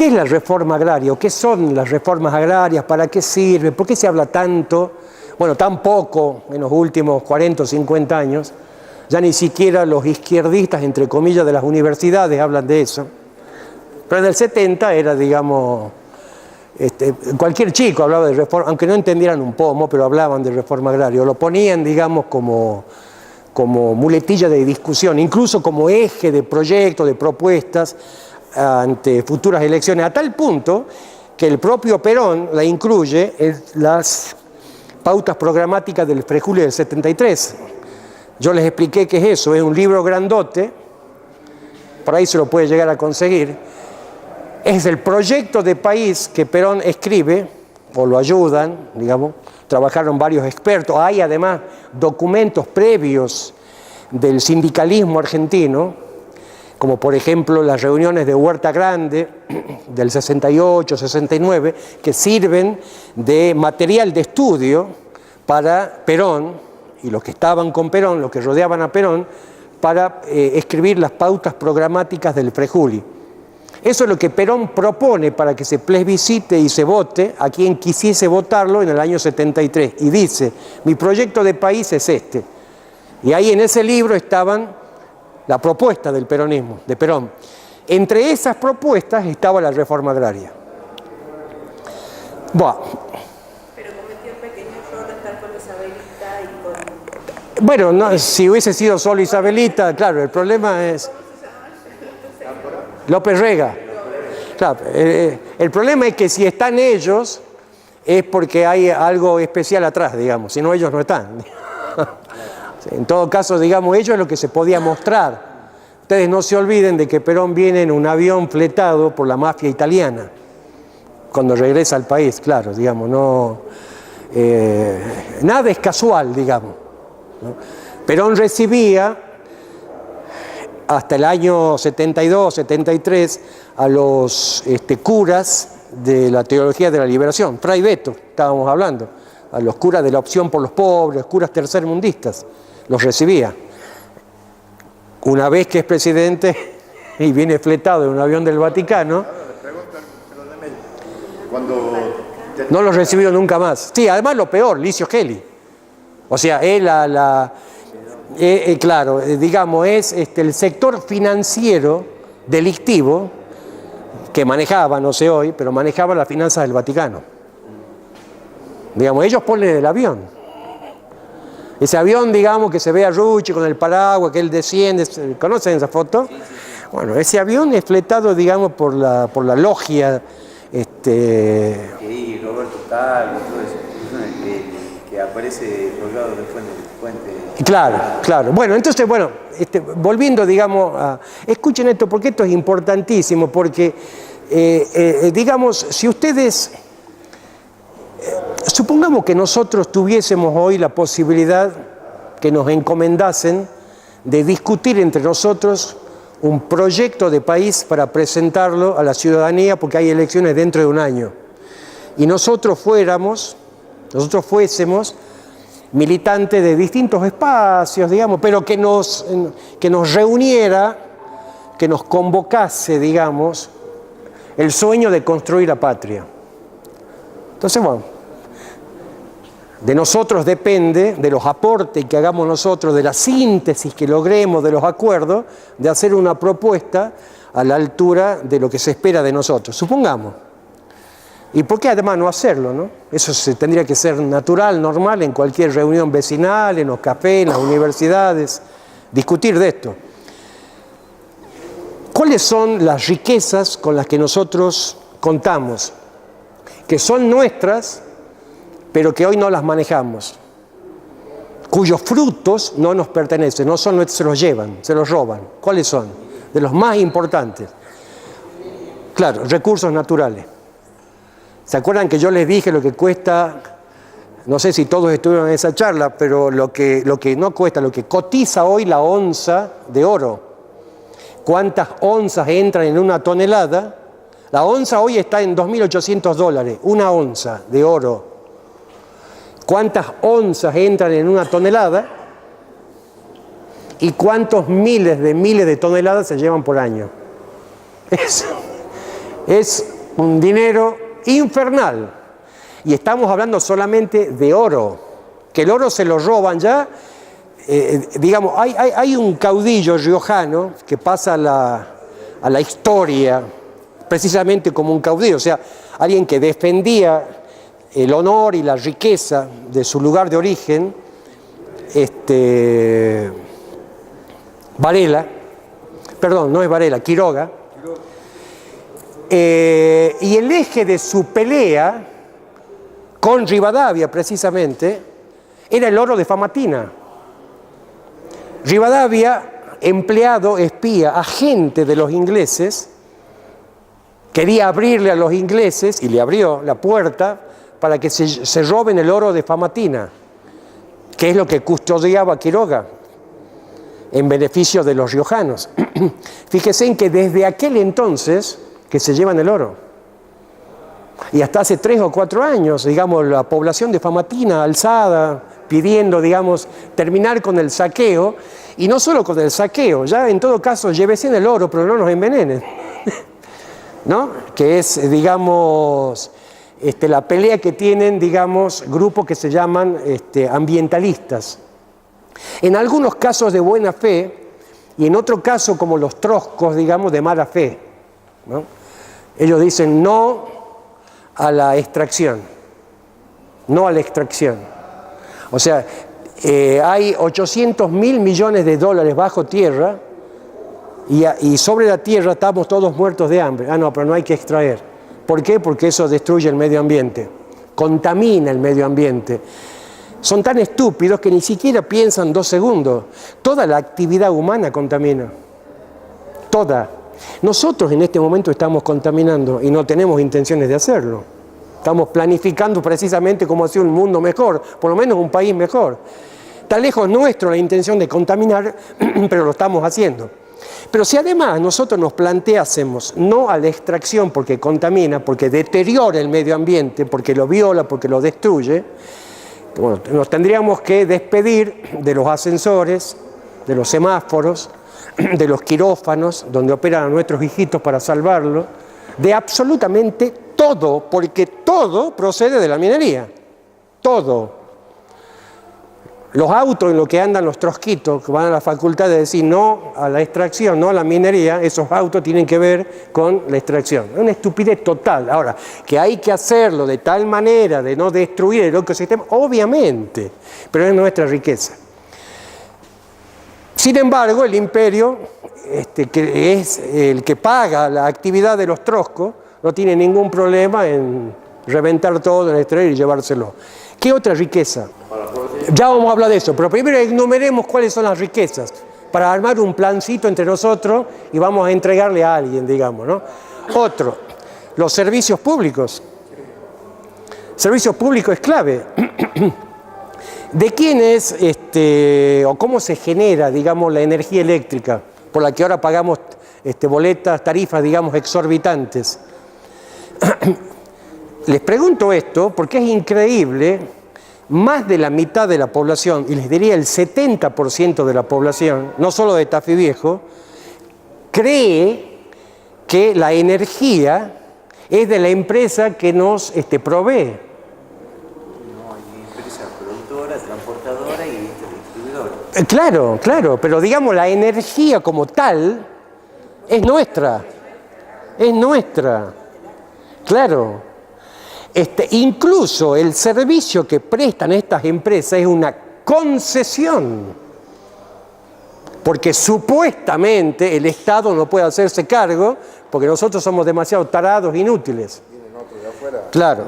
¿Qué es la reforma agraria? ¿O qué son las reformas agrarias? ¿Para qué sirve? ¿Por qué se habla tanto? Bueno, tan poco en los últimos 40 o 50 años. Ya ni siquiera los izquierdistas, entre comillas, de las universidades hablan de eso. Pero en el 70 era, digamos, cualquier chico hablaba de reforma, aunque no entendieran un pomo, pero hablaban de reforma agraria. Lo ponían, digamos, como muletilla de discusión, incluso como eje de proyectos, de propuestas ante futuras elecciones, a tal punto que el propio Perón la incluye en las pautas programáticas del Frejuli del 73. Yo les expliqué qué es eso, es un libro grandote, por ahí se lo puede llegar a conseguir, es el proyecto de país que Perón escribe, o lo ayudan, digamos, trabajaron varios expertos, hay además documentos previos del sindicalismo argentino, como por ejemplo las reuniones de Huerta Grande del 68, 69, que sirven de material de estudio para Perón y los que estaban con Perón, los que rodeaban a Perón, para escribir las pautas programáticas del Frejuli. Eso es lo que Perón propone para que se plebiscite y se vote a quien quisiese votarlo en el año 73. Y dice, mi proyecto de país es este. Y ahí en ese libro estaban la propuesta del peronismo, de Perón. Entre esas propuestas estaba la reforma agraria. Buah. Pero cometió un pequeño error estar con Isabelita y con... Bueno, no, si hubiese sido solo Isabelita, claro, el problema es... López Rega. Claro, el problema es que si están ellos, es porque hay algo especial atrás, digamos, si no ellos no están. En todo caso, digamos, ello es lo que se podía mostrar. Ustedes no se olviden de que Perón viene en un avión fletado por la mafia italiana, cuando regresa al país, claro, digamos, no, nada es casual, digamos, ¿no? Perón recibía hasta el año 72, 73 a los curas de la teología de la liberación, Fray Beto, estábamos hablando, a los curas de la opción por los pobres, curas tercermundistas, los recibía. Una vez que es presidente y viene fletado en un avión del Vaticano, no los recibió nunca más. Sí, además lo peor, Licio Gelli. O sea, él claro, digamos, es el sector financiero delictivo que manejaba, no sé hoy, pero manejaba las finanzas del Vaticano. Digamos, ellos ponen el avión. Ese avión, digamos, que se ve a Rucci con el paraguas, que él desciende, ¿conocen esa foto? Sí, sí. Bueno, ese avión es fletado, digamos, por la logia. Sí, Roberto Tal, todo eso, que aparece colgado de fuente. Claro. Bueno, entonces, volviendo, digamos, escuchen esto, porque esto es importantísimo, porque, digamos, si ustedes... supongamos que nosotros tuviésemos hoy la posibilidad que nos encomendasen de discutir entre nosotros un proyecto de país para presentarlo a la ciudadanía porque hay elecciones dentro de un año. Y nosotros fuésemos militantes de distintos espacios, digamos, pero que nos reuniera, que nos convocase, digamos, el sueño de construir la patria. Entonces, de nosotros depende, de los aportes que hagamos nosotros, de la síntesis que logremos de los acuerdos, de hacer una propuesta a la altura de lo que se espera de nosotros. Supongamos. ¿Y por qué además no hacerlo, no? Eso tendría que ser natural, normal, en cualquier reunión vecinal, en los cafés, en las universidades, discutir de esto. ¿Cuáles son las riquezas con las que nosotros contamos? Que son nuestras, pero que hoy no las manejamos, cuyos frutos no nos pertenecen, no son nuestros, se los llevan, se los roban. ¿Cuáles son? De los más importantes. Claro, recursos naturales. ¿Se acuerdan que yo les dije lo que cuesta? No sé si todos estuvieron en esa charla, pero lo que no cuesta, lo que cotiza hoy la onza de oro. ¿Cuántas onzas entran en una tonelada? La onza hoy está en $2.800, una onza de oro. ¿Cuántas onzas entran en una tonelada? ¿Y cuántos miles de toneladas se llevan por año? Es un dinero infernal. Y estamos hablando solamente de oro, que el oro se lo roban ya. Digamos, hay un caudillo riojano que pasa a la historia precisamente como un caudillo, o sea, alguien que defendía el honor y la riqueza de su lugar de origen, Varela, perdón, no es Varela, Quiroga, y el eje de su pelea con Rivadavia precisamente era el oro de Famatina. Rivadavia, empleado, espía, agente de los ingleses, quería abrirle a los ingleses, y le abrió la puerta, para que se roben el oro de Famatina, que es lo que custodiaba Quiroga, en beneficio de los riojanos. Fíjese en que desde aquel entonces que se llevan el oro. Y hasta hace 3 o 4 años, digamos, la población de Famatina alzada, pidiendo, digamos, terminar con el saqueo, y no solo con el saqueo, ya en todo caso llévese el oro, pero no nos envenenen, ¿no? Que es, digamos, la pelea que tienen, digamos, grupos que se llaman ambientalistas. En algunos casos de buena fe, y en otro caso, como los troscos, digamos, de mala fe, ¿no? Ellos dicen no a la extracción, no a la extracción. O sea, hay 800.000 millones de dólares bajo tierra y sobre la tierra estamos todos muertos de hambre. Ah, no, pero no hay que extraer. ¿Por qué? Porque eso destruye el medio ambiente, contamina el medio ambiente. Son tan estúpidos que ni siquiera piensan 2 segundos. Toda la actividad humana contamina. Toda. Nosotros en este momento estamos contaminando y no tenemos intenciones de hacerlo. Estamos planificando precisamente cómo hacer un mundo mejor, por lo menos un país mejor. Está lejos nuestro la intención de contaminar, pero lo estamos haciendo. Pero si además nosotros nos planteásemos no a la extracción porque contamina, porque deteriora el medio ambiente, porque lo viola, porque lo destruye, bueno, nos tendríamos que despedir de los ascensores, de los semáforos, de los quirófanos, donde operan a nuestros hijitos para salvarlos, de absolutamente todo, porque todo procede de la minería, todo. Los autos en los que andan los trosquitos, que van a la facultad de decir no a la extracción, no a la minería, esos autos tienen que ver con la extracción. Es una estupidez total. Ahora, que hay que hacerlo de tal manera de no destruir el ecosistema, obviamente, pero es nuestra riqueza. Sin embargo, el imperio, que es el que paga la actividad de los troscos, no tiene ningún problema en reventar todo, en extraer y llevárselo. ¿Qué otra riqueza? Ya vamos a hablar de eso, pero primero enumeremos cuáles son las riquezas, para armar un plancito entre nosotros y vamos a entregarle a alguien, digamos, ¿no? Otro, los servicios públicos. Servicios públicos es clave. ¿De quién es o cómo se genera, digamos, la energía eléctrica por la que ahora pagamos boletas, tarifas, digamos, exorbitantes? Les pregunto esto porque es increíble, más de la mitad de la población, y les diría el 70% de la población, no solo de Tafí Viejo, cree que la energía es de la empresa que nos provee. Transportadora y distribuidora. Claro, claro, pero digamos la energía como tal es nuestra, claro. Incluso el servicio que prestan estas empresas es una concesión, porque supuestamente el Estado no puede hacerse cargo porque nosotros somos demasiado tarados, inútiles. Claro.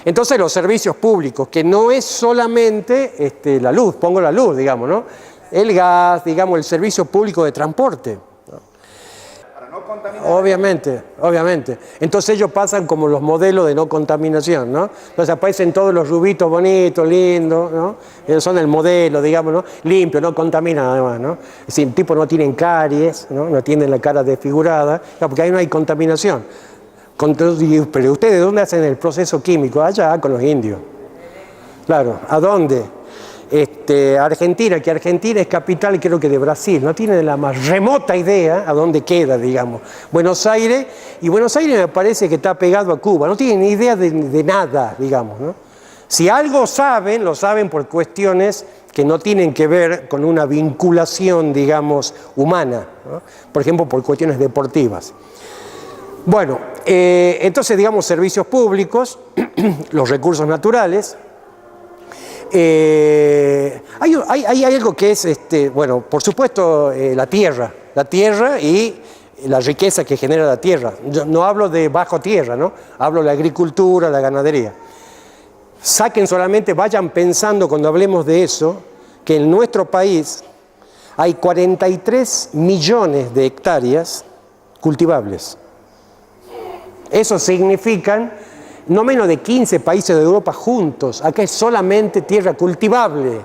Entonces los servicios públicos, que no es solamente la luz, pongo la luz, digamos, ¿no? El gas, digamos, el servicio público de transporte, ¿no? Para no contaminar. Obviamente. Entonces ellos pasan como los modelos de no contaminación, ¿no? Entonces aparecen todos los rubitos bonitos, lindos, ¿no? Ellos son el modelo, digamos, ¿no? Limpio, no contaminan además, ¿no? Es decir, tipo no tienen caries, ¿no? No tienen la cara desfigurada, claro, porque ahí no hay contaminación. Pero ustedes, ¿dónde hacen el proceso químico? Allá, con los indios. Claro, ¿a dónde? Argentina, que Argentina es capital creo que de Brasil, no tienen la más remota idea a dónde queda, digamos, Buenos Aires, y Buenos Aires me parece que está pegado a Cuba, no tienen ni idea de nada, digamos, ¿no? Si algo saben, lo saben por cuestiones que no tienen que ver con una vinculación, digamos, humana, ¿no? Por ejemplo, por cuestiones deportivas. Bueno, entonces, digamos, servicios públicos, los recursos naturales. Hay algo que es, bueno, por supuesto, la tierra y la riqueza que genera la tierra. Yo no hablo de bajo tierra, ¿no? Hablo de la agricultura, la ganadería. Saquen solamente, vayan pensando cuando hablemos de eso, que en nuestro país hay 43 millones de hectáreas cultivables. Eso significan no menos de 15 países de Europa juntos. Acá es solamente tierra cultivable.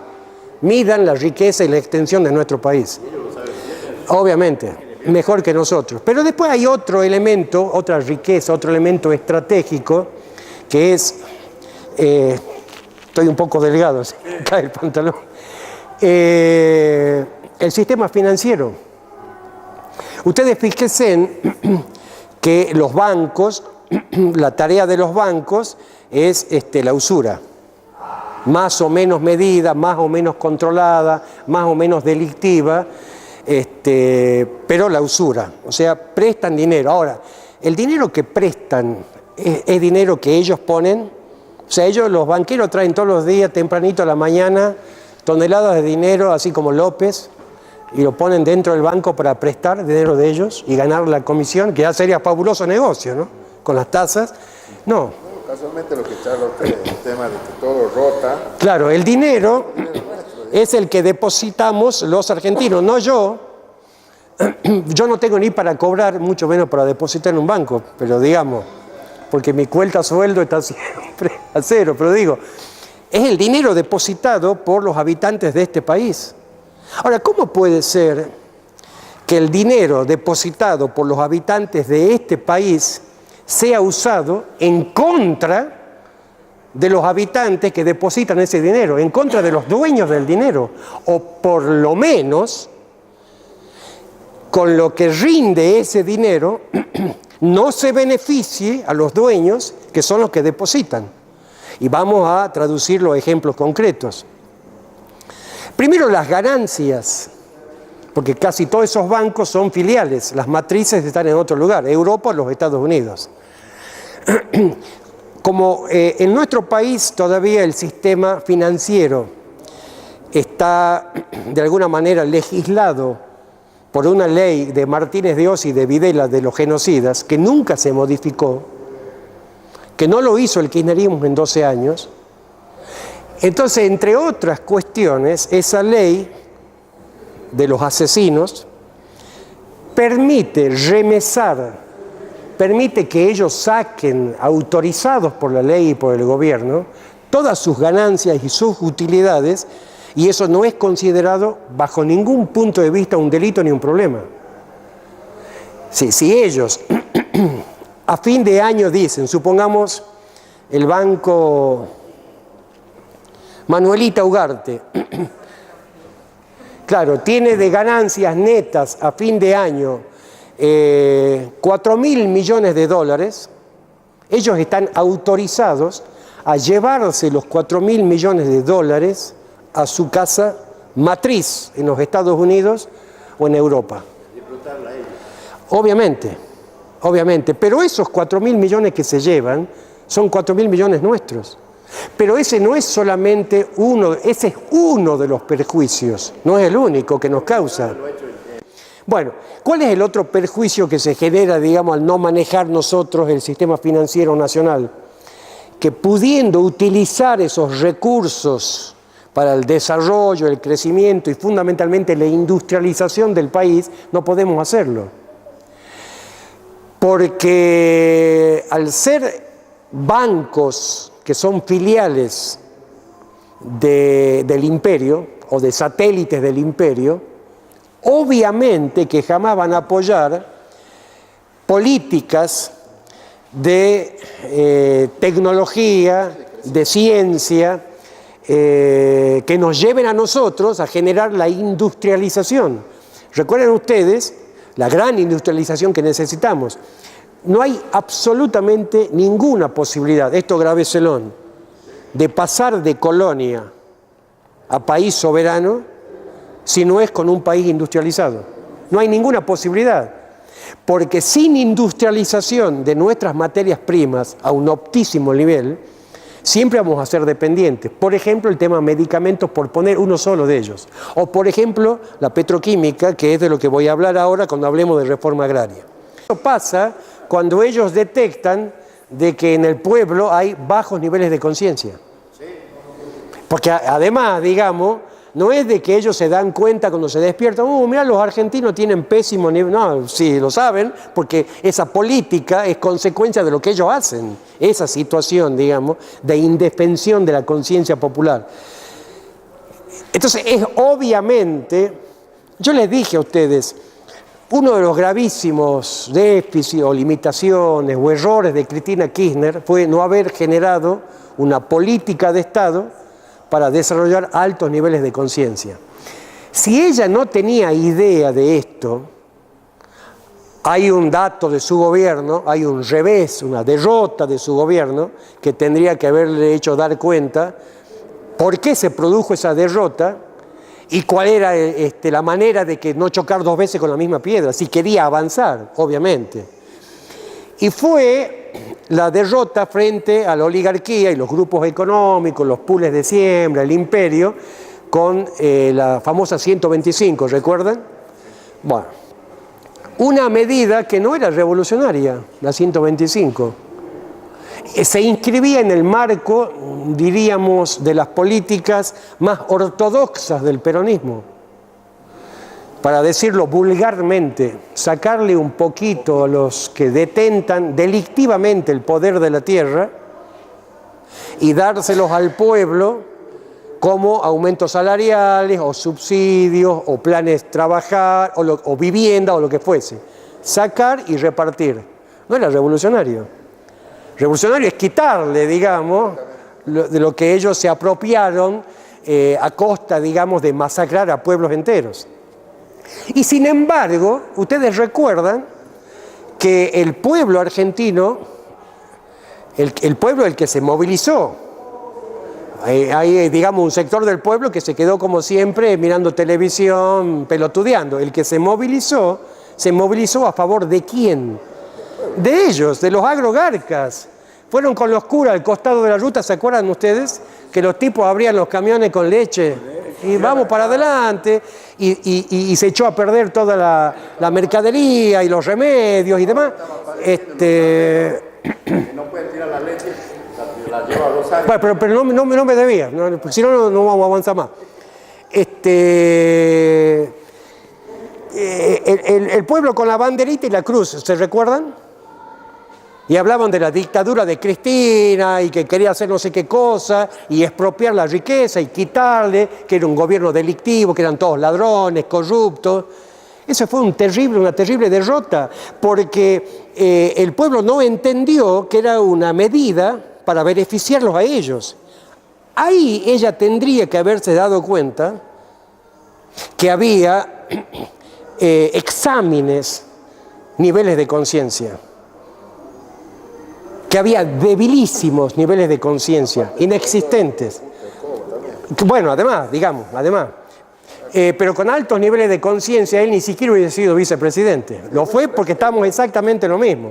Midan la riqueza y la extensión de nuestro país. Obviamente, mejor que nosotros. Pero después hay otro elemento, otra riqueza, otro elemento estratégico, que es, estoy un poco delgado, se me cae el pantalón, el sistema financiero. Ustedes fíjense que los bancos, la tarea de los bancos es la usura, más o menos medida, más o menos controlada, más o menos delictiva, pero la usura, o sea, prestan dinero. Ahora, el dinero que prestan es dinero que ellos ponen, o sea, los banqueros traen todos los días, tempranito a la mañana, toneladas de dinero, así como López, y lo ponen dentro del banco para prestar dinero de ellos y ganar la comisión, que ya sería fabuloso negocio, ¿no? Con las tasas. No. Casualmente lo que charla usted, el tema de que todo rota. Claro, el dinero es el que depositamos los argentinos, no yo. Yo no tengo ni para cobrar, mucho menos para depositar en un banco, pero digamos, porque mi cuenta sueldo está siempre a cero, pero digo, es el dinero depositado por los habitantes de este país. Ahora, ¿cómo puede ser que el dinero depositado por los habitantes de este país sea usado en contra de los habitantes que depositan ese dinero, en contra de los dueños del dinero, o por lo menos con lo que rinde ese dinero no se beneficie a los dueños que son los que depositan? Y vamos a traducir los ejemplos concretos. Primero, las ganancias, porque casi todos esos bancos son filiales, las matrices están en otro lugar, Europa o los Estados Unidos. Como en nuestro país todavía el sistema financiero está de alguna manera legislado por una ley de Martínez de Oz y de Videla de los genocidas, que nunca se modificó, que no lo hizo el kirchnerismo en 12 años, entonces, entre otras cuestiones, esa ley de los asesinos permite remesar, permite que ellos saquen, autorizados por la ley y por el gobierno, todas sus ganancias y sus utilidades, y eso no es considerado bajo ningún punto de vista un delito ni un problema. Si ellos a fin de año dicen, supongamos el banco Manuelita Ugarte, claro, tiene de ganancias netas a fin de año 4.000 millones de dólares, ellos están autorizados a llevarse los 4.000 millones de dólares a su casa matriz en los Estados Unidos o en Europa. Obviamente, pero esos 4.000 millones que se llevan son 4.000 millones nuestros. Pero ese no es solamente uno, ese es uno de los perjuicios, no es el único que nos causa. Bueno, ¿cuál es el otro perjuicio que se genera, digamos, al no manejar nosotros el sistema financiero nacional? Que pudiendo utilizar esos recursos para el desarrollo, el crecimiento y fundamentalmente la industrialización del país, no podemos hacerlo. Porque al ser bancos que son filiales del imperio o de satélites del imperio, obviamente que jamás van a apoyar políticas de tecnología, de ciencia, que nos lleven a nosotros a generar la industrialización. Recuerden ustedes la gran industrialización que necesitamos. No hay absolutamente ninguna posibilidad, esto grábeselón, de pasar de colonia a país soberano si no es con un país industrializado. No hay ninguna posibilidad, porque sin industrialización de nuestras materias primas a un altísimo nivel, siempre vamos a ser dependientes. Por ejemplo, el tema medicamentos, por poner uno solo de ellos. O, por ejemplo, la petroquímica, que es de lo que voy a hablar ahora cuando hablemos de reforma agraria. Eso pasa cuando ellos detectan de que en el pueblo hay bajos niveles de conciencia. Porque además, digamos, no es de que ellos se dan cuenta cuando se despiertan, mira, los argentinos tienen pésimo nivel. No, sí, lo saben, porque esa política es consecuencia de lo que ellos hacen. Esa situación, digamos, de indefensión de la conciencia popular. Entonces, es obviamente, yo les dije a ustedes, uno de los gravísimos déficits o limitaciones o errores de Cristina Kirchner fue no haber generado una política de Estado para desarrollar altos niveles de conciencia. Si ella no tenía idea de esto, hay un dato de su gobierno, hay un revés, una derrota de su gobierno, que tendría que haberle hecho dar cuenta por qué se produjo esa derrota y cuál era la manera de que no chocar dos veces con la misma piedra, si quería avanzar, obviamente. Y fue la derrota frente a la oligarquía y los grupos económicos, los pools de siembra, el imperio, con la famosa 125, ¿recuerdan? Bueno, una medida que no era revolucionaria, la 125. Se inscribía en el marco, diríamos, de las políticas más ortodoxas del peronismo. Para decirlo vulgarmente, sacarle un poquito a los que detentan delictivamente el poder de la tierra y dárselos al pueblo como aumentos salariales o subsidios o planes trabajar o vivienda o lo que fuese. Sacar y repartir. No era revolucionario. Revolucionario es quitarle, digamos, de lo que ellos se apropiaron a costa, digamos, de masacrar a pueblos enteros. Y sin embargo, ustedes recuerdan que el pueblo argentino, el pueblo el que se movilizó, hay, digamos, un sector del pueblo que se quedó como siempre mirando televisión, pelotudeando. El que se movilizó a favor ¿de quién? De ellos, de los agrogarcas. Fueron con los curas al costado de la ruta, ¿se acuerdan ustedes? Que los tipos abrían los camiones con leche y vamos para adelante y se echó a perder toda la mercadería y los remedios y demás. No pueden tirar la leche, la lleva a los años. Bueno, pero no me debía, porque si no, no vamos a avanzar más. El pueblo con la banderita y la cruz, ¿se recuerdan? Y hablaban de la dictadura de Cristina y que quería hacer no sé qué cosa y expropiar la riqueza y quitarle, que era un gobierno delictivo, que eran todos ladrones, corruptos. Eso fue una terrible derrota, porque el pueblo no entendió que era una medida para beneficiarlos a ellos. Ahí ella tendría que haberse dado cuenta que había exámenes, niveles de conciencia, que había debilísimos niveles de conciencia, inexistentes. Bueno, además, pero con altos niveles de conciencia él ni siquiera hubiera sido vicepresidente. Lo fue porque estamos exactamente lo mismo.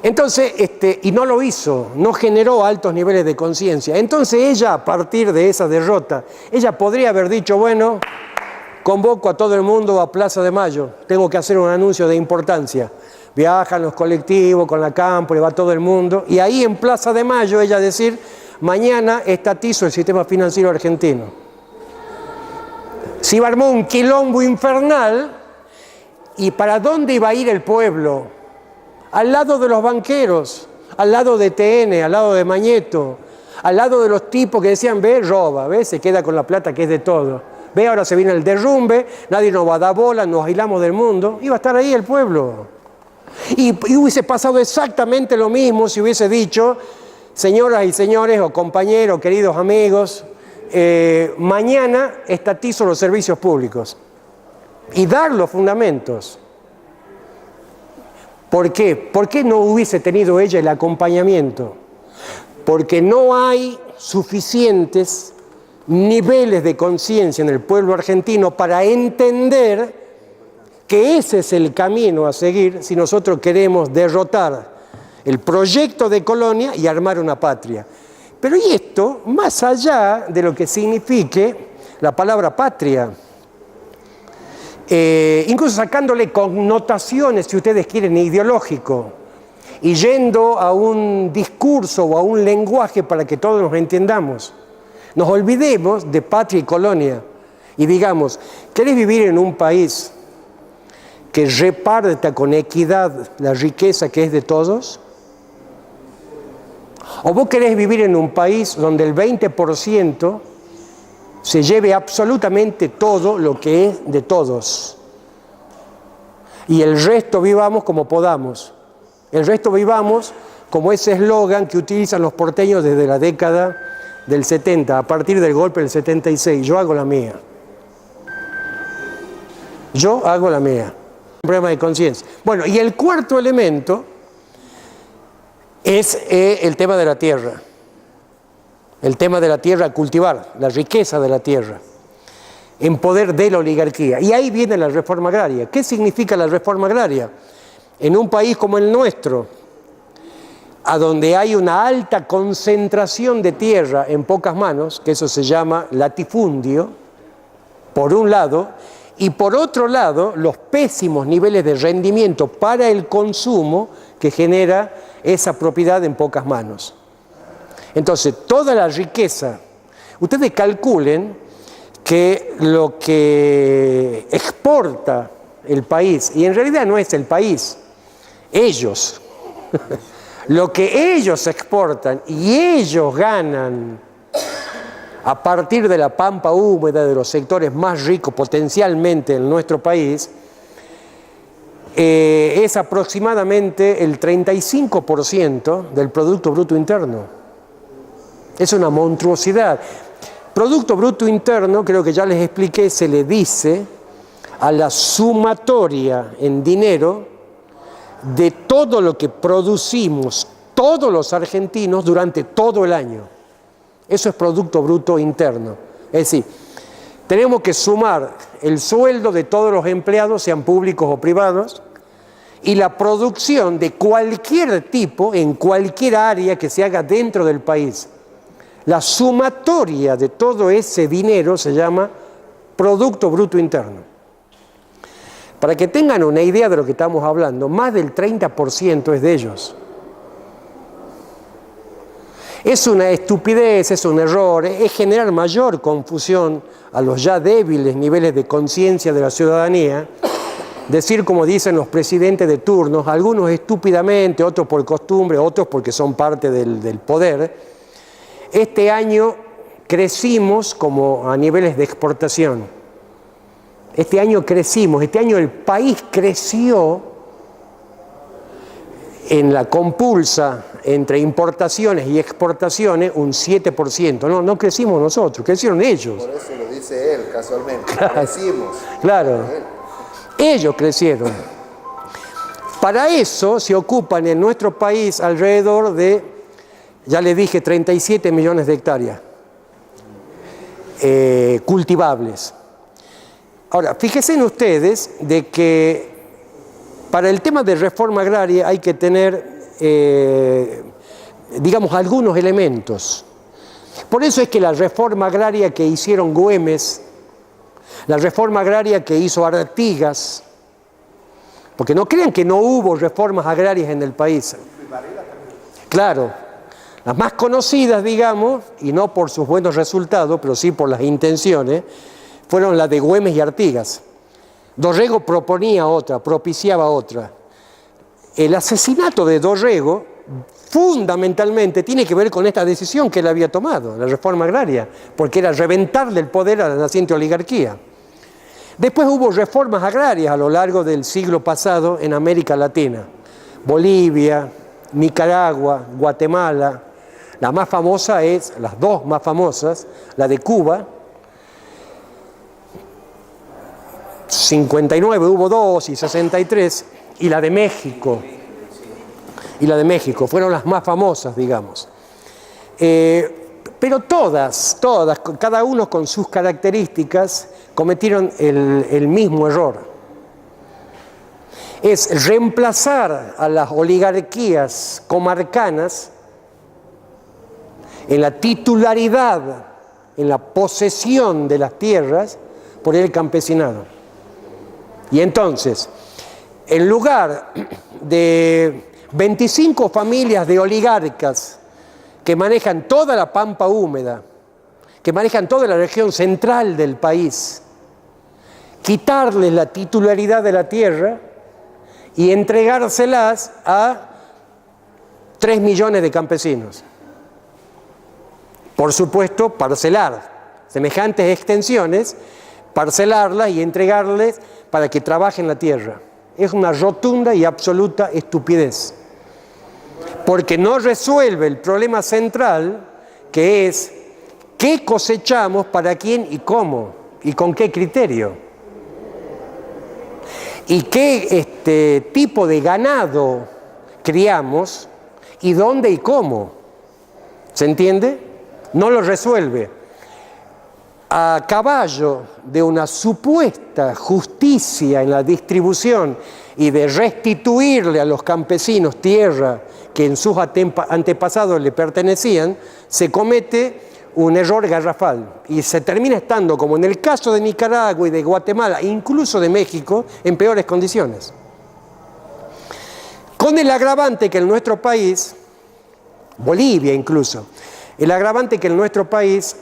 Entonces, y no lo hizo, no generó altos niveles de conciencia. Entonces ella, a partir de esa derrota, ella podría haber dicho, bueno, convoco a todo el mundo a Plaza de Mayo, tengo que hacer un anuncio de importancia. Viajan los colectivos con la campo, le va todo el mundo, y ahí en Plaza de Mayo ella decir, mañana estatizo el sistema financiero argentino. Se iba a armar un quilombo infernal, ¿y para dónde iba a ir el pueblo? Al lado de los banqueros, al lado de TN, al lado de Mañeto, al lado de los tipos que decían, ve, roba, ve, se queda con la plata que es de todo. Ve, ahora se viene el derrumbe, nadie nos va a dar bola, nos aislamos del mundo. Iba a estar ahí el pueblo. Y hubiese pasado exactamente lo mismo si hubiese dicho señoras y señores, o compañeros, queridos amigos, mañana estatizo los servicios públicos y dar los fundamentos. ¿Por qué? ¿Por qué no hubiese tenido ella el acompañamiento? Porque no hay suficientes niveles de conciencia en el pueblo argentino para entender que ese es el camino a seguir si nosotros queremos derrotar el proyecto de colonia y armar una patria. Pero y esto, más allá de lo que signifique la palabra patria, incluso sacándole connotaciones, si ustedes quieren, ideológico, y yendo a un discurso o a un lenguaje para que todos nos entendamos. Nos olvidemos de patria y colonia y digamos, ¿querés vivir en un país que reparta con equidad la riqueza que es de todos? ¿O vos querés vivir en un país donde el 20% se lleve absolutamente todo lo que es de todos y el resto vivamos como podamos? El resto vivamos como ese eslogan que utilizan los porteños desde la década del 70, a partir del golpe del 76, yo hago la mía. Yo hago la mía. Un problema de conciencia. Bueno, y el cuarto elemento es el tema de la tierra. El tema de la tierra a cultivar, la riqueza de la tierra, en poder de la oligarquía. Y ahí viene la reforma agraria. ¿Qué significa la reforma agraria? En un país como el nuestro, a donde hay una alta concentración de tierra en pocas manos, que eso se llama latifundio, por un lado, y por otro lado, los pésimos niveles de rendimiento para el consumo que genera esa propiedad en pocas manos. Entonces, toda la riqueza, ustedes calculen que lo que exporta el país, y en realidad no es el país, ellos, lo que ellos exportan y ellos ganan a partir de la pampa húmeda de los sectores más ricos potencialmente en nuestro país, es aproximadamente el 35% del Producto Bruto Interno. Es una monstruosidad. Producto Bruto Interno, creo que ya les expliqué, se le dice a la sumatoria en dinero de todo lo que producimos todos los argentinos durante todo el año. Eso es Producto Bruto Interno. Es decir, tenemos que sumar el sueldo de todos los empleados, sean públicos o privados, y la producción de cualquier tipo, en cualquier área que se haga dentro del país. La sumatoria de todo ese dinero se llama Producto Bruto Interno. Para que tengan una idea de lo que estamos hablando, más del 30% es de ellos. Es una estupidez, es un error, es generar mayor confusión a los ya débiles niveles de conciencia de la ciudadanía, decir como dicen los presidentes de turnos, algunos estúpidamente, otros por costumbre, otros porque son parte del poder. Este año crecimos como a niveles de exportación. Este año crecimos, este año el país creció en la compulsa entre importaciones y exportaciones un 7%. No crecimos nosotros, crecieron ellos. Por eso lo dice él, casualmente. Claro, crecimos. Claro, ellos crecieron. Para eso se ocupan en nuestro país alrededor de, ya les dije, 37 millones de hectáreas cultivables. Ahora, fíjense ustedes de que para el tema de reforma agraria hay que tener, digamos, algunos elementos. Por eso es que la reforma agraria que hicieron Güemes, la reforma agraria que hizo Artigas, porque no crean que no hubo reformas agrarias en el país. Claro, las más conocidas, digamos, y no por sus buenos resultados, pero sí por las intenciones, fueron las de Güemes y Artigas. Dorrego proponía otra, propiciaba otra. El asesinato de Dorrego fundamentalmente tiene que ver con esta decisión que él había tomado, la reforma agraria, porque era reventarle el poder a la naciente oligarquía. Después hubo reformas agrarias a lo largo del siglo pasado en América Latina. Bolivia, Nicaragua, Guatemala, La más famosa es, las dos más famosas, la de Cuba, 59 hubo dos y 63, y la de México. Y la de México, fueron las más famosas, digamos. Pero todas, cada uno con sus características, cometieron el mismo error. Es reemplazar a las oligarquías comarcanas en la titularidad, en la posesión de las tierras por el campesinado. Y entonces, en lugar de 25 familias de oligarcas que manejan toda la pampa húmeda, que manejan toda la región central del país, quitarles la titularidad de la tierra y entregárselas a 3 millones de campesinos. Por supuesto, parcelar semejantes extensiones, parcelarlas y entregarles para que trabajen la tierra. Es una rotunda y absoluta estupidez, porque no resuelve el problema central, que es qué cosechamos, para quién y cómo, y con qué criterio, y qué tipo de ganado criamos, y dónde y cómo. ¿Se entiende? No lo resuelve. A caballo de una supuesta justicia en la distribución y de restituirle a los campesinos tierra que en sus antepasados le pertenecían, se comete un error garrafal y se termina estando, como en el caso de Nicaragua y de Guatemala, incluso de México, en peores condiciones. Con el agravante que en nuestro país, Bolivia incluso, el agravante que en nuestro país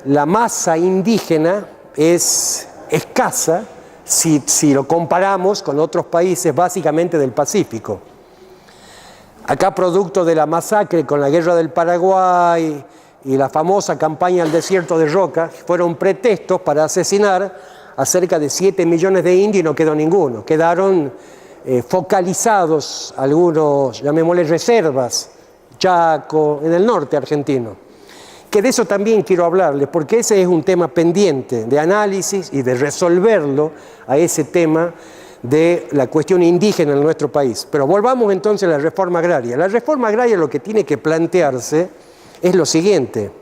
la masa indígena es escasa si lo comparamos con otros países básicamente del Pacífico. Acá, producto de la masacre con la guerra del Paraguay y la famosa campaña al desierto de Roca, fueron pretextos para asesinar a cerca de 7 millones de indios y no quedó ninguno. Quedaron focalizados algunos, llamémosle reservas, Chaco, en el norte argentino. Que de eso también quiero hablarles, porque ese es un tema pendiente de análisis y de resolverlo a ese tema de la cuestión indígena en nuestro país. Pero volvamos entonces a la reforma agraria. La reforma agraria lo que tiene que plantearse es lo siguiente: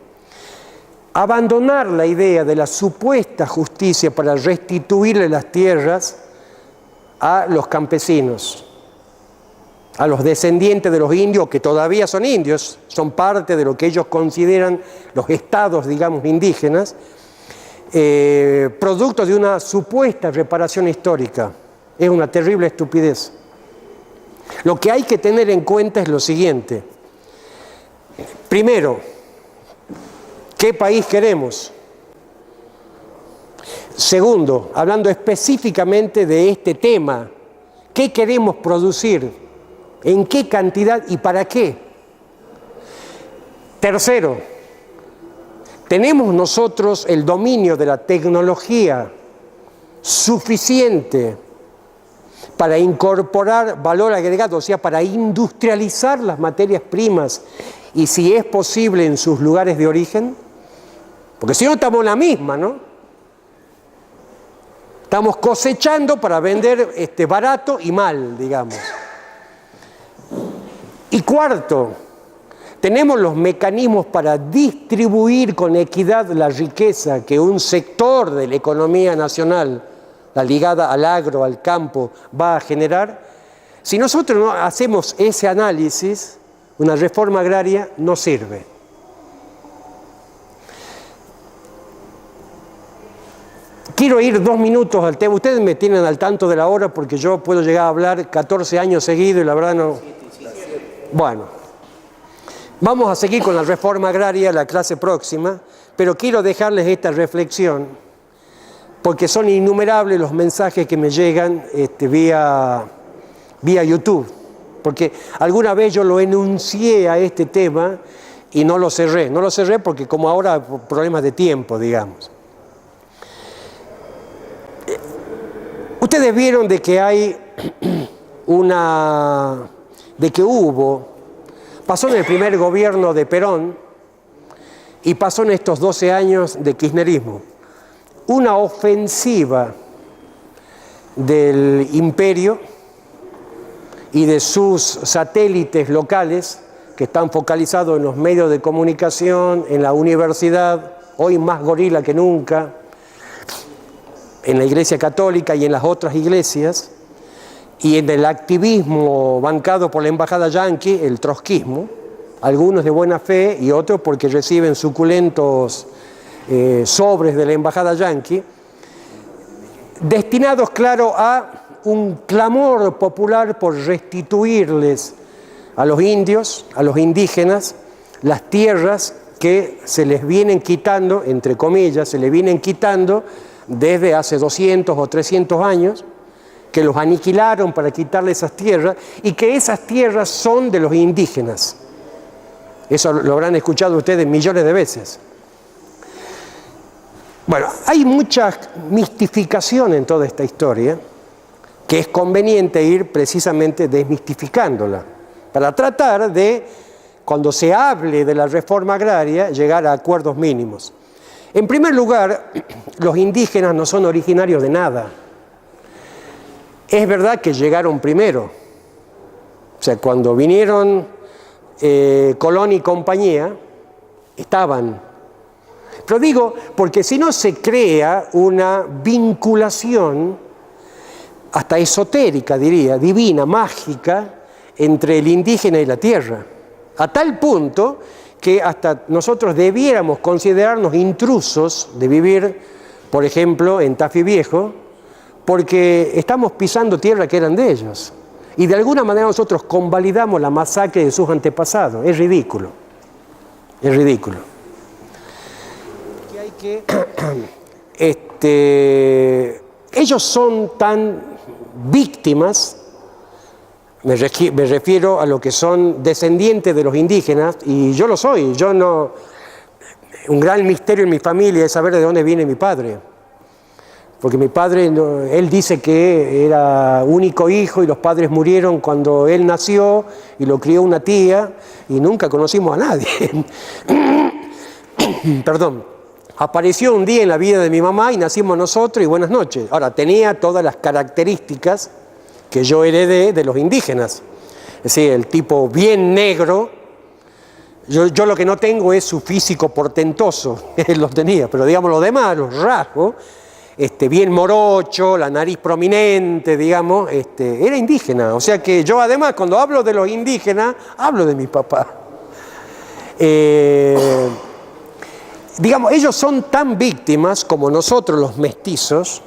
abandonar la idea de la supuesta justicia para restituirle las tierras a los campesinos, a los descendientes de los indios, que todavía son indios, son parte de lo que ellos consideran los estados, digamos, indígenas, producto de una supuesta reparación histórica. Es una terrible estupidez. Lo que hay que tener en cuenta es lo siguiente. Primero, ¿qué país queremos? Segundo, hablando específicamente de este tema, ¿qué queremos producir? ¿En qué cantidad y para qué? Tercero, ¿tenemos nosotros el dominio de la tecnología suficiente para incorporar valor agregado, o sea, para industrializar las materias primas y, si es posible, en sus lugares de origen? Porque si no, estamos en la misma, ¿no? Estamos cosechando para vender barato y mal, digamos. Y cuarto, tenemos los mecanismos para distribuir con equidad la riqueza que un sector de la economía nacional, la ligada al agro, al campo, va a generar. Si nosotros no hacemos ese análisis, una reforma agraria no sirve. Quiero ir 2 minutos al tema. Ustedes me tienen al tanto de la hora porque yo puedo llegar a hablar 14 años seguidos y la verdad no... Bueno, vamos a seguir con la reforma agraria la clase próxima, pero quiero dejarles esta reflexión, porque son innumerables los mensajes que me llegan vía YouTube, porque alguna vez yo lo enuncié a este tema y no lo cerré. No lo cerré porque como ahora problemas de tiempo, digamos. Ustedes vieron de que hubo pasó en el primer gobierno de Perón y pasó en estos 12 años de kirchnerismo. Una ofensiva del imperio y de sus satélites locales que están focalizados en los medios de comunicación, en la universidad, hoy más gorila que nunca, en la Iglesia Católica y en las otras iglesias, y en el activismo bancado por la embajada yanqui, el trotskismo, algunos de buena fe y otros porque reciben suculentos sobres de la embajada yanqui, destinados, claro, a un clamor popular por restituirles a los indios, a los indígenas, las tierras que se les vienen quitando, entre comillas, se les vienen quitando desde hace 200 o 300 años, que los aniquilaron para quitarle esas tierras y que esas tierras son de los indígenas. Eso lo habrán escuchado ustedes millones de veces. Bueno, hay mucha mistificación en toda esta historia que es conveniente ir precisamente desmistificándola para tratar de, cuando se hable de la reforma agraria, llegar a acuerdos mínimos. En primer lugar, los indígenas no son originarios de nada. Es verdad que llegaron primero. O sea, cuando vinieron Colón y compañía, estaban. Pero digo, porque si no se crea una vinculación, hasta esotérica diría, divina, mágica, entre el indígena y la tierra. A tal punto que hasta nosotros debiéramos considerarnos intrusos de vivir, por ejemplo, en Tafí Viejo, porque estamos pisando tierra que eran de ellos. Y de alguna manera nosotros convalidamos la masacre de sus antepasados. Es ridículo. Es ridículo. Ellos son tan víctimas, me refiero a lo que son descendientes de los indígenas, y yo lo soy. Yo no. Un gran misterio en mi familia es saber de dónde viene mi padre. Porque mi padre, él dice que era único hijo y los padres murieron cuando él nació y lo crió una tía y nunca conocimos a nadie. Perdón. Apareció un día en la vida de mi mamá y nacimos nosotros y buenas noches. Ahora, tenía todas las características que yo heredé de los indígenas. Es decir, el tipo bien negro. Yo lo que no tengo es su físico portentoso, él lo tenía, pero digamos lo demás, los rasgos, bien morocho, la nariz prominente, digamos, era indígena. O sea que yo además cuando hablo de los indígenas, hablo de mi papá. Digamos, ellos son tan víctimas como nosotros los mestizos,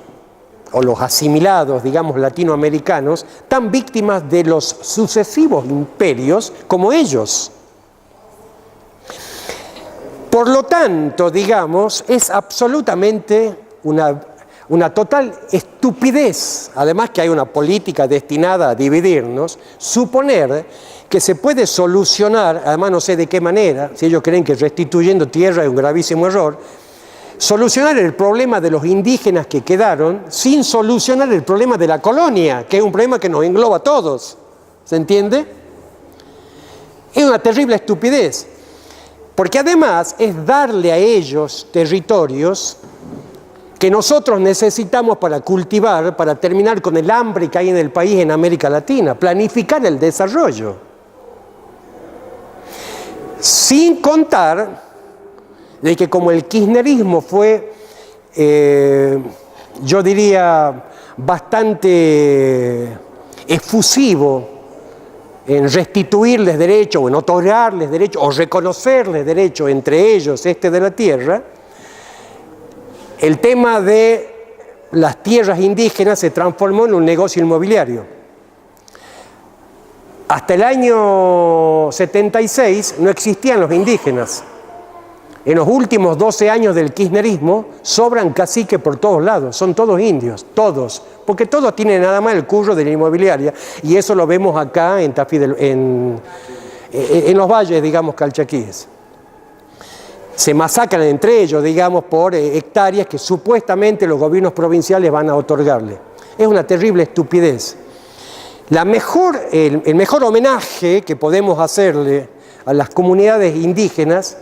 o los asimilados, digamos, latinoamericanos, tan víctimas de los sucesivos imperios como ellos. Por lo tanto, digamos, es absolutamente una total estupidez, además que hay una política destinada a dividirnos, suponer que se puede solucionar, además no sé de qué manera, si ellos creen que restituyendo tierra es un gravísimo error, solucionar el problema de los indígenas que quedaron sin solucionar el problema de la colonia, que es un problema que nos engloba a todos. ¿Se entiende? Es una terrible estupidez, porque además es darle a ellos territorios que nosotros necesitamos para cultivar, para terminar con el hambre que hay en el país, en América Latina, planificar el desarrollo. Sin contar de que como el kirchnerismo fue, yo diría, bastante efusivo en restituirles derechos o en otorgarles derechos o reconocerles derechos, entre ellos de la tierra, el tema de las tierras indígenas se transformó en un negocio inmobiliario. Hasta el año 76 no existían los indígenas. En los últimos 12 años del kirchnerismo sobran caciques por todos lados, son todos indios, todos, porque todos tienen nada más el curro de la inmobiliaria, y eso lo vemos acá en Tafí en los valles, digamos, calchaquíes. Se masacran entre ellos, digamos, por hectáreas que supuestamente los gobiernos provinciales van a otorgarle. Es una terrible estupidez. El mejor homenaje que podemos hacerle a las comunidades indígenas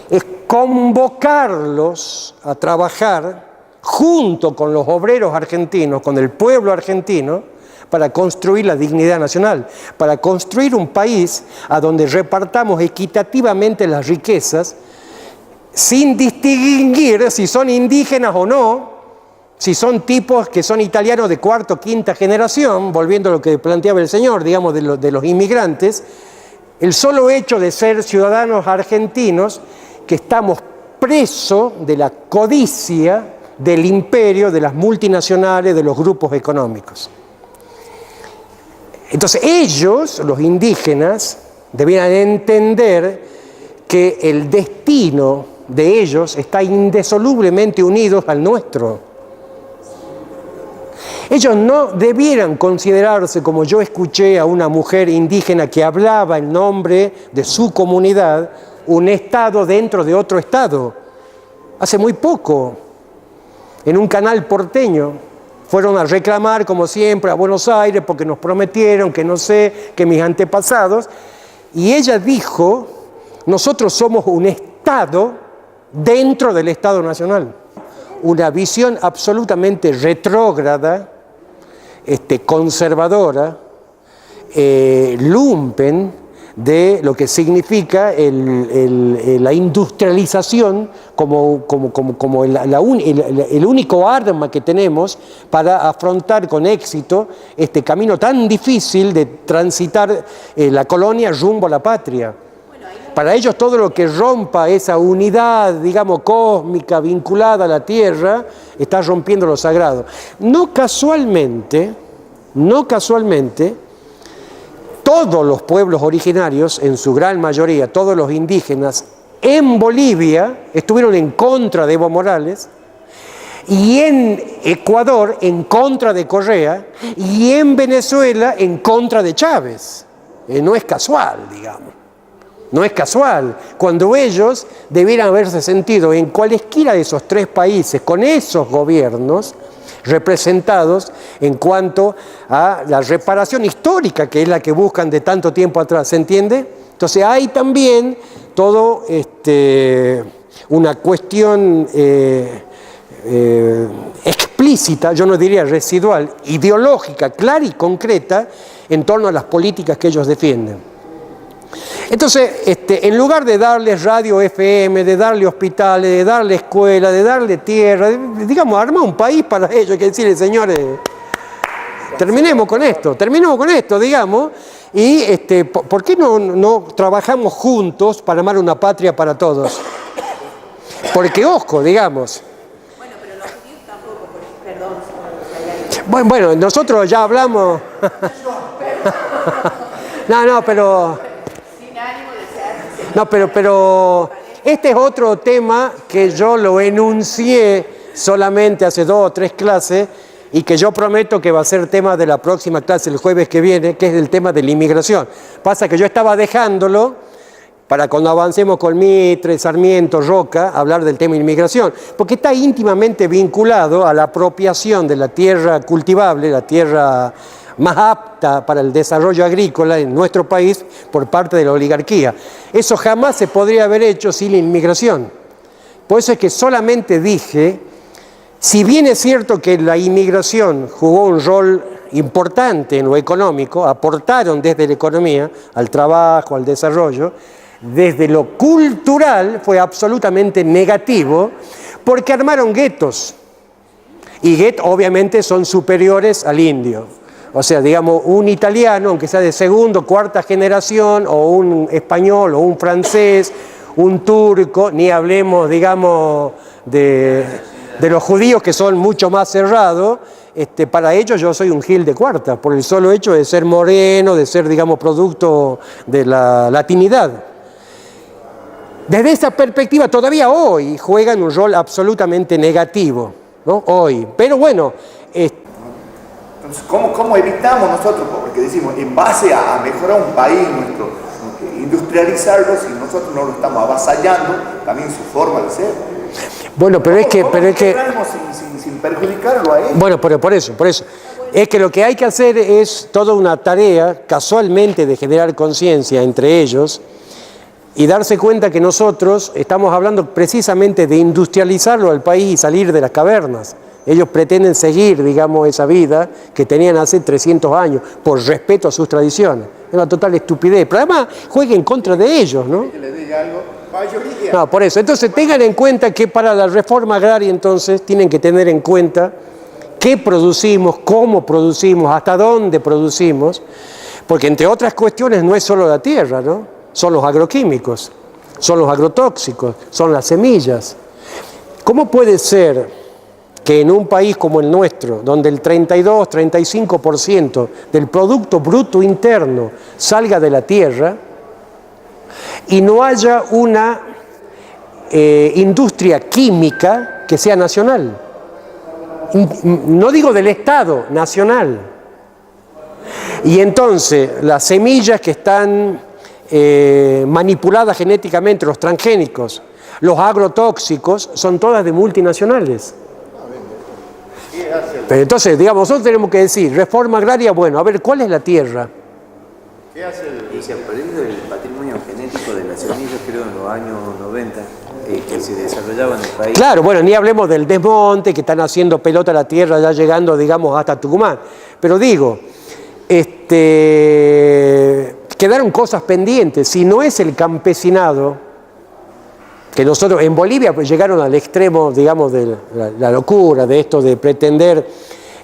es convocarlos a trabajar junto con los obreros argentinos, con el pueblo argentino, para construir la dignidad nacional, para construir un país a donde repartamos equitativamente las riquezas, sin distinguir si son indígenas o no, si son tipos que son italianos de cuarta o quinta generación, volviendo a lo que planteaba el señor, digamos, de los inmigrantes, el solo hecho de ser ciudadanos argentinos, que estamos presos de la codicia del imperio, de las multinacionales, de los grupos económicos. Entonces ellos, los indígenas, debieran entender que el destino de ellos está indisolublemente unido al nuestro. Ellos no debieran considerarse, como yo escuché a una mujer indígena que hablaba en nombre de su comunidad, un estado dentro de otro estado. Hace muy poco, en un canal porteño, fueron a reclamar, como siempre, a Buenos Aires porque nos prometieron que no sé, que mis antepasados. Y ella dijo, nosotros somos un Estado dentro del Estado Nacional. Una visión absolutamente retrógrada, conservadora, lumpen, de lo que significa la industrialización como el único arma que tenemos para afrontar con éxito este camino tan difícil de transitar la colonia rumbo a la patria. Para ellos todo lo que rompa esa unidad, digamos, cósmica vinculada a la tierra, está rompiendo lo sagrado. No casualmente, todos los pueblos originarios, en su gran mayoría, todos los indígenas, en Bolivia estuvieron en contra de Evo Morales, y en Ecuador en contra de Correa, y en Venezuela en contra de Chávez. No es casual, digamos. No es casual. Cuando ellos debieran haberse sentido en cualesquiera de esos tres países, con esos gobiernos representados en cuanto a la reparación histórica, que es la que buscan de tanto tiempo atrás, ¿se entiende? Entonces hay también todo una cuestión explícita, yo no diría residual, ideológica, clara y concreta en torno a las políticas que ellos defienden. Entonces, en lugar de darles radio FM, de darle hospitales, de darle escuela, de darle tierra, digamos, armar un país para ellos, hay que decirle, señores, terminemos con esto, digamos, y ¿por qué no trabajamos juntos para armar una patria para todos? Porque, ojo, digamos. Bueno, pero los judíos tampoco, perdón. Bueno, nosotros ya hablamos. Pero este es otro tema que yo lo enuncié solamente hace 2 o 3 clases y que yo prometo que va a ser tema de la próxima clase el jueves que viene, que es el tema de la inmigración. Pasa que yo estaba dejándolo para cuando avancemos con Mitre, Sarmiento, Roca, hablar del tema de inmigración, porque está íntimamente vinculado a la apropiación de la tierra cultivable, la tierra más apta para el desarrollo agrícola en nuestro país por parte de la oligarquía. Eso jamás se podría haber hecho sin la inmigración. Por eso es que solamente dije, si bien es cierto que la inmigración jugó un rol importante en lo económico, aportaron desde la economía al trabajo, al desarrollo, desde lo cultural fue absolutamente negativo porque armaron guetos. Y guetos obviamente son superiores al indio. O sea, digamos, un italiano, aunque sea de segunda o cuarta generación, o un español, o un francés, un turco, ni hablemos, digamos, de los judíos que son mucho más cerrados, para ellos yo soy un gil de cuarta, por el solo hecho de ser moreno, de ser, digamos, producto de la latinidad. Desde esa perspectiva, todavía hoy juegan un rol absolutamente negativo, ¿no? Hoy. Pero bueno, entonces, ¿cómo evitamos nosotros? Porque decimos, en base a mejorar un país, industrializarlo, si nosotros no lo estamos avasallando, también su forma de ser. Bueno, pero es que sin perjudicarlo a él. Bueno, pero por eso. Es que lo que hay que hacer es toda una tarea, casualmente, de generar conciencia entre ellos, y darse cuenta que nosotros estamos hablando precisamente de industrializarlo al país y salir de las cavernas. Ellos pretenden seguir, digamos, esa vida que tenían hace 300 años, por respeto a sus tradiciones. Es una total estupidez, pero además juega en contra de ellos, ¿no? Que le diga algo, mayoría. No, por eso. Entonces tengan en cuenta que para la reforma agraria entonces tienen que tener en cuenta qué producimos, cómo producimos, hasta dónde producimos, porque entre otras cuestiones no es solo la tierra, ¿no? Son los agroquímicos, son los agrotóxicos, son las semillas. ¿Cómo puede ser que en un país como el nuestro, donde el 32-35% del Producto Bruto Interno salga de la tierra, y no haya una industria química que sea nacional? No digo del Estado, nacional. Y entonces las semillas que están manipuladas genéticamente, los transgénicos, los agrotóxicos, son todas de multinacionales. Pero entonces, digamos, nosotros tenemos que decir, reforma agraria, bueno, a ver, ¿cuál es la tierra? ¿Qué hace Y se ha perdido el patrimonio genético de las semillas, creo, en los años 90, que se desarrollaban en el país. Claro, bueno, ni hablemos del desmonte, que están haciendo pelota a la tierra, ya llegando, digamos, hasta Tucumán. Pero digo, quedaron cosas pendientes. Si no es el campesinado, que nosotros en Bolivia pues llegaron al extremo, digamos, de la locura de esto de pretender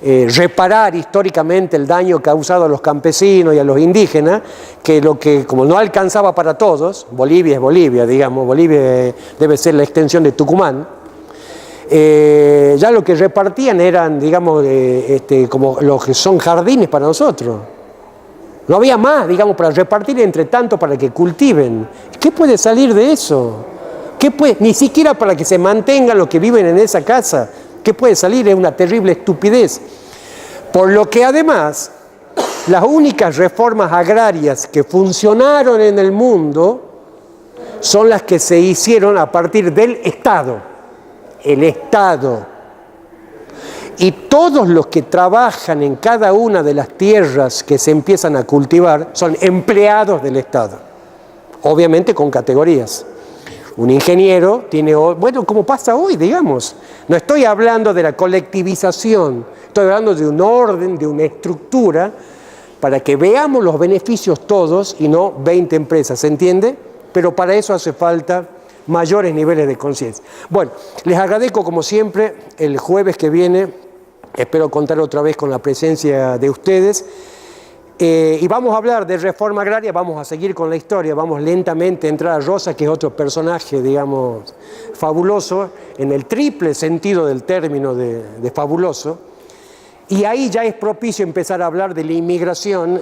reparar históricamente el daño causado a los campesinos y a los indígenas, que como no alcanzaba para todos, Bolivia es Bolivia, digamos, Bolivia debe ser la extensión de Tucumán, ya lo que repartían eran, digamos, como los que son jardines para nosotros. No había más, digamos, para repartir, entre tanto para que cultiven. ¿Qué puede salir de eso? Ni siquiera para que se mantengan los que viven en esa casa. ¿Qué puede salir? Es una terrible estupidez. Por lo que además, las únicas reformas agrarias que funcionaron en el mundo son las que se hicieron a partir del Estado. El Estado. Y todos los que trabajan en cada una de las tierras que se empiezan a cultivar son empleados del Estado. Obviamente con categorías. Un ingeniero tiene, bueno, como pasa hoy, digamos. No estoy hablando de la colectivización, estoy hablando de un orden, de una estructura, para que veamos los beneficios todos y no 20 empresas, ¿se entiende? Pero para eso hace falta mayores niveles de conciencia. Bueno, les agradezco como siempre. El jueves que viene espero contar otra vez con la presencia de ustedes. Y vamos a hablar de reforma agraria, vamos a seguir con la historia, vamos lentamente a entrar a Rosa, que es otro personaje, digamos, fabuloso, en el triple sentido del término de fabuloso. Y ahí ya es propicio empezar a hablar de la inmigración.